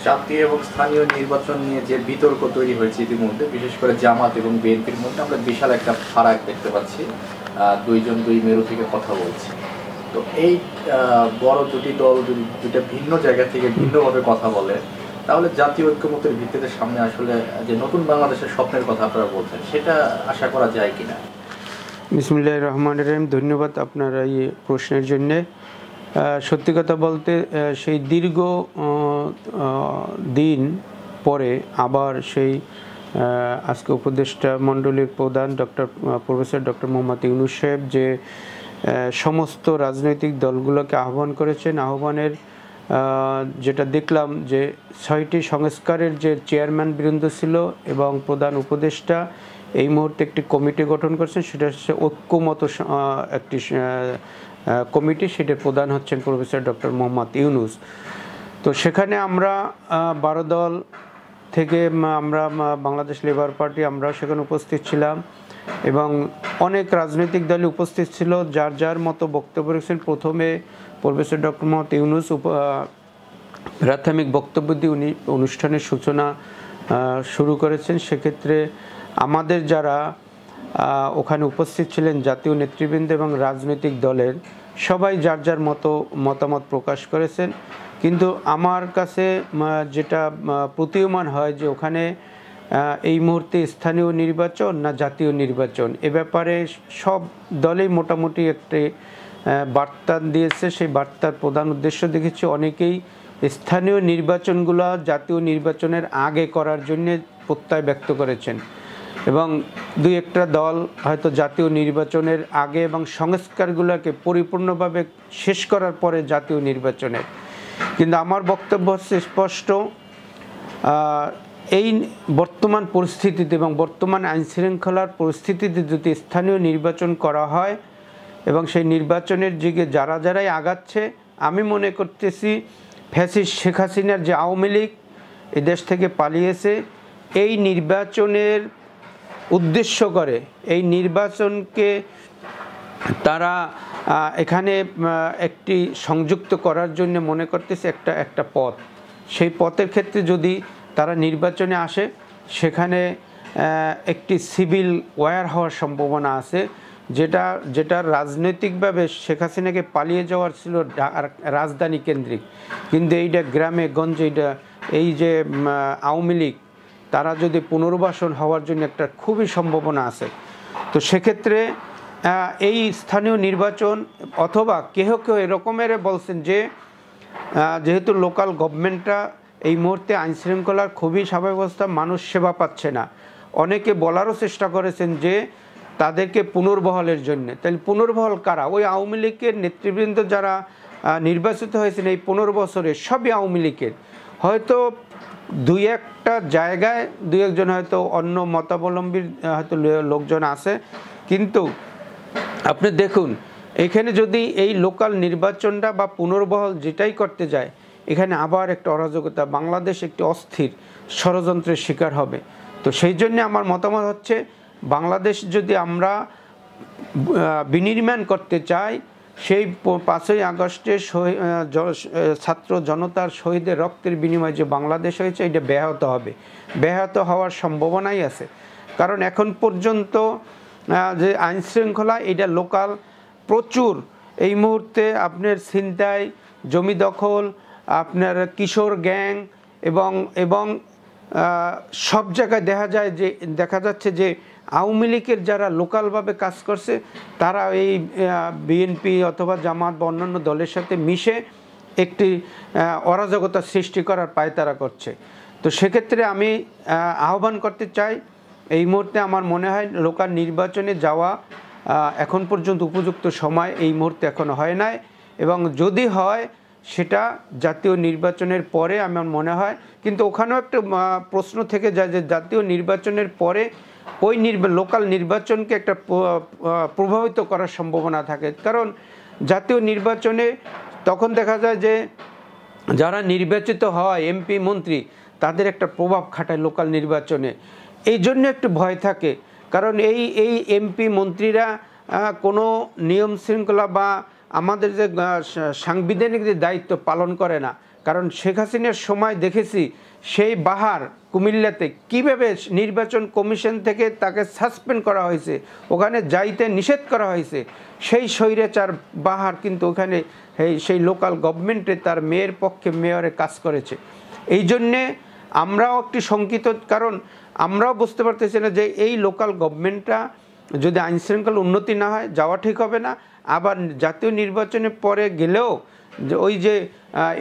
জাতীয় এবং স্থানীয় নির্বাচন নিয়ে যে বিতর্ক তৈরি হয়েছে ইতিমধ্যে, বিশেষ করে জামাত এবং বিএনপির মধ্যে আমরা বিশাল একটা ফারাক দেখতে পাচ্ছি। দুইজন দুই মেরু থেকে কথা বলছে। তো এই বড় দুটি দল যদি দুইটা ভিন্ন জায়গা থেকে ভিন্নভাবে কথা বলে, তাহলে জাতীয় ঐক্যমত্যের ভিত্তিতে সামনে আসলে যে নতুন বাংলাদেশের স্বপ্নের কথা আপনারা বলছেন, সেটা আশা করা যায় কিনা? বিসমিল্লাহির রহমানির রহিম। ধন্যবাদ আপনার এই প্রশ্নের জন্যে। সত্যি কথা বলতে সেই দীর্ঘ দিন পরে আবার সেই আজকে উপদেষ্টা মণ্ডলীর প্রধান প্রফেসর ডক্টর মোহাম্মদ ইউনূস সাহেব যে সমস্ত রাজনৈতিক দলগুলোকে আহ্বান করেছেন, আহ্বানের যেটা দেখলাম যে 6টি সংস্কারের যে চেয়ারম্যান বৃন্দ ছিল এবং প্রধান উপদেষ্টা এই মুহূর্তে একটি কমিটি গঠন করেছেন। সেটা হচ্ছে ঐক্যমত একটি কমিটি, সেটার প্রধান হচ্ছেন প্রফেসর ডক্টর মোহাম্মদ ইউনূস। তো সেখানে আমরা 12 দল থেকে আমরা বাংলাদেশ লেবার পার্টি আমরা সেখানে উপস্থিত ছিলাম এবং অনেক রাজনৈতিক দলই উপস্থিত ছিল, যার যার মতো বক্তব্য রেখেছেন। প্রথমে প্রফেসর ডক্টর মোহাম্মদ ইউনূস প্রাথমিক বক্তব্য দিয়ে উনি অনুষ্ঠানের সূচনা শুরু করেছেন। সেক্ষেত্রে আমাদের যারা ওখানে উপস্থিত ছিলেন জাতীয় নেতৃবৃন্দ এবং রাজনৈতিক দলের সবাই যার যার মতামত প্রকাশ করেছেন। কিন্তু আমার কাছে যেটা প্রতীয়মান হয় যে ওখানে এই মুহূর্তে স্থানীয় নির্বাচন না জাতীয় নির্বাচন, এ ব্যাপারে সব দলেই মোটামুটি একটি বার্তা দিয়েছে। সেই বার্তার প্রধান উদ্দেশ্য দেখেছি অনেকেই স্থানীয় নির্বাচনগুলো জাতীয় নির্বাচনের আগে করার জন্য প্রত্যয় ব্যক্ত করেছেন এবং দুই একটা দল হয়তো জাতীয় নির্বাচনের আগে এবং সংস্কারগুলোকে পরিপূর্ণভাবে শেষ করার পরে জাতীয় নির্বাচনের। কিন্তু আমার বক্তব্য হচ্ছে স্পষ্ট, এই বর্তমান পরিস্থিতিতে এবং বর্তমান আইনশৃঙ্খলার পরিস্থিতিতে যদি স্থানীয় নির্বাচন করা হয় এবং সেই নির্বাচনের দিকে যারাই আগাচ্ছে, আমি মনে করতেছি ফ্যাসিস্ট শেখ হাসিনার যে আওয়ামী লীগ এই দেশ থেকে পালিয়েছে, এই নির্বাচনের উদ্দেশ্য করে এই নির্বাচনকে তারা এখানে একটি সংযুক্ত করার জন্য মনে করতেছে একটা পথ। সেই পথের ক্ষেত্রে যদি তারা নির্বাচনে আসে, সেখানে একটি সিভিল ওয়ার হওয়ার সম্ভাবনা আছে, যেটা রাজনৈতিকভাবে শেখ হাসিনাকে পালিয়ে যাওয়ার ছিল রাজধানী কেন্দ্রিক, কিন্তু এইটা গ্রামে গঞ্জে এই যে আওয়ামী লীগ তারা যদি পুনর্বাসন হওয়ার জন্য একটা খুবই সম্ভাবনা আছে। তো সেক্ষেত্রে এই স্থানীয় নির্বাচন অথবা কেউ এরকমের বলছেন যে যেহেতু লোকাল গভর্নমেন্টটা এই মুহূর্তে আইনশৃঙ্খলার খুবই স্বাভাবিক অবস্থা, মানুষ সেবা পাচ্ছে না, অনেকে বলারও চেষ্টা করেছেন যে তাদেরকে পুনর্বহালের জন্য। তাহলে পুনর্বহাল কারা? ওই আওয়ামী লীগের নেতৃবৃন্দ যারা নির্বাচিত হয়েছেন এই 15 বছরে সবই আওয়ামী লীগের। হয়তো দুই একটা জায়গায় দুই একজন হয়তো অন্য মতাবলম্বীর হয়তো লোকজন আছে, কিন্তু আপনি দেখুন এখানে যদি এই লোকাল নির্বাচনটা বা পুনর্বহাল যেটাই করতে যায়, এখানে আবার একটা অরাজকতা, বাংলাদেশ একটি অস্থির ষড়যন্ত্রের শিকার হবে। তো সেই জন্য আমার মতামত হচ্ছে বাংলাদেশ যদি আমরা বিনির্মাণ করতে চাই, সেই 5ই আগস্টে ছাত্র জনতার শহীদের রক্তের বিনিময়ে যে বাংলাদেশ হয়েছে, এটা ব্যাহত হবে, ব্যাহত হওয়ার সম্ভাবনাই আছে। কারণ এখন পর্যন্ত যে আইনশৃঙ্খলা এটা লোকাল প্রচুর, এই মুহূর্তে আপনার ছিনতাই, জমি দখল, আপনার কিশোর গ্যাং এবং সব জায়গায় দেখা যাচ্ছে যে আওয়ামী লীগের যারা লোকালভাবে কাজ করছে তারা এই বিএনপি অথবা জামাত বা অন্যান্য দলের সাথে মিশে একটি অরাজকতা সৃষ্টি করার পায়তারা করছে। তো সেক্ষেত্রে আমি আহ্বান করতে চাই, এই মুহূর্তে আমার মনে হয় লোকাল নির্বাচনে যাওয়া এখন পর্যন্ত উপযুক্ত সময় এই মুহূর্তে এখনো হয় নাই, এবং যদি হয় সেটা জাতীয় নির্বাচনের পরে আমার মনে হয়। কিন্তু ওখানেও একটা প্রশ্ন থেকে যায় যে জাতীয় নির্বাচনের পরে ওই লোকাল নির্বাচনকে একটা প্রভাবিত করার সম্ভাবনা থাকে, কারণ জাতীয় নির্বাচনে তখন দেখা যায় যে যারা নির্বাচিত হয় এমপি মন্ত্রী তাদের একটা প্রভাব খাটায় লোকাল নির্বাচনে। এই জন্য একটু ভয় থাকে, কারণ এই এমপি মন্ত্রীরা কোনো নিয়ম শৃঙ্খলা বা আমাদের যে সাংবিধানিক যে দায়িত্ব পালন করে না, কারণ শেখ হাসিনার সময় দেখেছি সেই বাহার কুমিল্লাতে কীভাবে নির্বাচন কমিশন থেকে তাকে সাসপেন্ড করা হয়েছে, ওখানে যাইতে নিষেধ করা হয়েছে। সেই স্বৈরাচার বাহার কিন্তু ওখানে সেই লোকাল গভর্নমেন্টে তার মেয়ের পক্ষে মেয়রে কাজ করেছে। এই জন্যে আমরাও একটি শঙ্কিত, কারণ আমরাও বুঝতে পারতেছি না যে এই লোকাল গভর্নমেন্টটা যদি আইনশৃঙ্খলা উন্নতি না হয় যাওয়া ঠিক হবে না। আবার জাতীয় নির্বাচনে পরে গেলেও ওই যে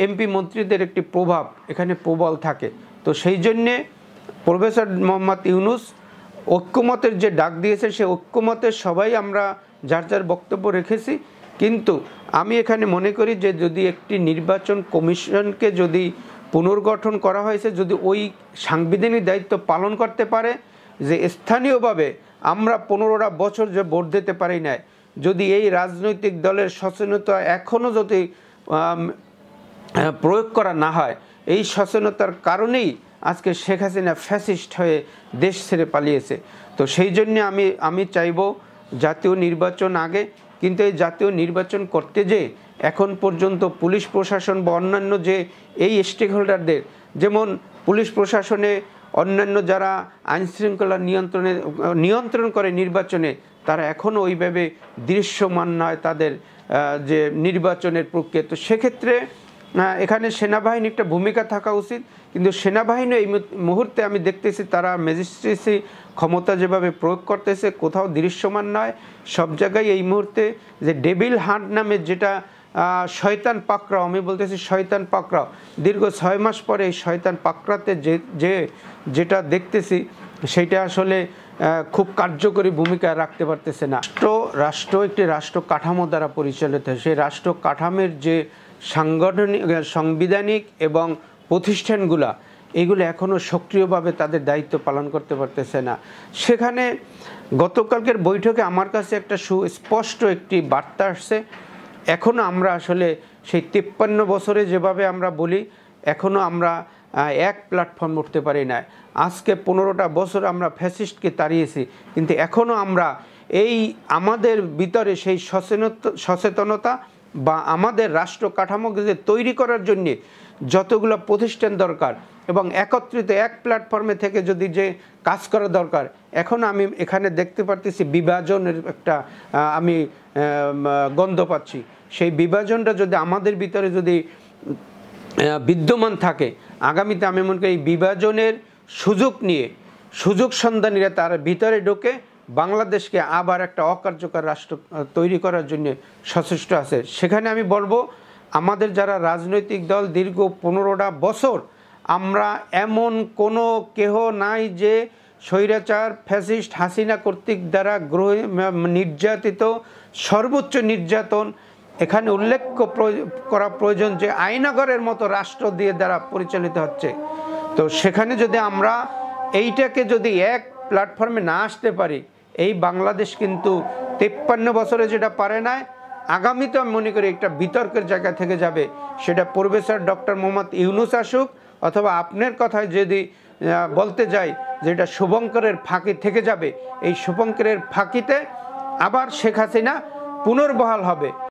এমপি মন্ত্রীদের একটি প্রভাব এখানে প্রবল থাকে। তো সেই জন্যে প্রফেসর মোহাম্মদ ইউনূস ঐক্যমতের যে ডাক দিয়েছে, সে ঐক্যমতে সবাই আমরা যার যার বক্তব্য রেখেছি। কিন্তু আমি এখানে মনে করি যে যদি একটি নির্বাচন কমিশনকে যদি পুনর্গঠন করা হয়েছে, যদি ওই সাংবিধানিক দায়িত্ব পালন করতে পারে, যে স্থানীয়ভাবে আমরা 15টা বছর যে ভোট দিতে পারি না, যদি এই রাজনৈতিক দলের সচেতনতা এখনও যদি প্রয়োগ করা না হয়, এই সচেতনতার কারণেই আজকে শেখ হাসিনা ফ্যাসিস্ট হয়ে দেশ ছেড়ে পালিয়েছে। তো সেই জন্যে আমি চাইব জাতীয় নির্বাচন আগে, কিন্তু এই জাতীয় নির্বাচন করতে যে এখন পর্যন্ত পুলিশ প্রশাসন বা অন্যান্য যে এই স্টেক হোল্ডারদের, যেমন পুলিশ প্রশাসনে অন্যান্য যারা আইনশৃঙ্খলা নিয়ন্ত্রণ করে নির্বাচনে, তারা এখনও ওইভাবে দৃশ্যমান নয় তাদের যে নির্বাচনের প্রক্রিয়া। তো সেক্ষেত্রে এখানে সেনাবাহিনীর একটা ভূমিকা থাকা উচিত, কিন্তু সেনাবাহিনী এই মুহূর্তে আমি দেখতেছি তারা ম্যাজিস্ট্রেসি ক্ষমতা যেভাবে প্রয়োগ করতেছে কোথাও দৃশ্যমান নয়। সব জায়গায় এই মুহূর্তে যে ডেভিল হান্ট নামে যেটা শয়তান পাকড়াও, আমি বলতেছি শয়তান পাকড়াও, দীর্ঘ 6 মাস পরে এই শয়তান পাকড়াতে যেটা দেখতেছি সেইটা আসলে খুব কার্যকরী ভূমিকা রাখতে পারতেছে না। রাষ্ট্র একটি রাষ্ট্র কাঠামো দ্বারা পরিচালিত, সেই রাষ্ট্র কাঠামোর যে সাংবিধানিক এবং প্রতিষ্ঠানগুলা, এগুলো এখনও সক্রিয়ভাবে তাদের দায়িত্ব পালন করতে পারতেছে না। সেখানে গতকালকের বৈঠকে আমার কাছে একটা সুস্পষ্ট একটি বার্তা আসছে, এখনও আমরা আসলে সেই 53 বছরে যেভাবে আমরা বলি, এখনও আমরা এক প্ল্যাটফর্ম উঠতে পারি না। আজকে 15টা বছর আমরা ফ্যাসিস্টকে তাড়িয়েছি, কিন্তু এখনও আমরা এই আমাদের ভিতরে সেই সচেতনতা বা আমাদের রাষ্ট্র কাঠামোকে যে তৈরি করার জন্যে যতগুলো প্রতিষ্ঠান দরকার এবং একত্রিত এক প্ল্যাটফর্মে থেকে যদি যে কাজ করা দরকার, এখন আমি এখানে দেখতে পারতেছি বিভাজনের একটা আমি গন্ধ পাচ্ছি। সেই বিভাজনটা যদি আমাদের ভিতরে যদি বিদ্যমান থাকে, আগামীতে আমি মনে করি এই বিভাজনের সুযোগ সন্ধানীরা তার ভিতরে ঢুকে বাংলাদেশকে আবার একটা অকার্যকর রাষ্ট্র তৈরি করার জন্য সচেষ্ট আছে। সেখানে আমি বলবো আমাদের যারা রাজনৈতিক দল দীর্ঘ 15টা বছর আমরা এমন কোনো কেহ নাই যে স্বৈরাচার ফ্যাসিস্ট হাসিনা কর্তৃক দ্বারা নির্যাতিত, সর্বোচ্চ নির্যাতন এখানে উল্লেখ করা প্রয়োজন যে আয়নাগরের মতো রাষ্ট্র দিয়ে দ্বারা পরিচালিত হচ্ছে। তো সেখানে যদি আমরা এইটাকে যদি এক প্ল্যাটফর্মে না আসতে পারি, এই বাংলাদেশ কিন্তু 53 বছরে যেটা পারে না, আগামীতে আমি মনে করি একটা বিতর্কের জায়গা থেকে যাবে। সেটা প্রফেসর ডক্টর মোহাম্মদ ইউনূস আসুক, অথবা আপনার কথায় যদি বলতে যাই যে এটা শুভঙ্করের ফাঁকি থেকে যাবে, এই শুভঙ্করের ফাঁকিতে আবার শেখ হাসিনা পুনর্বহাল হবে।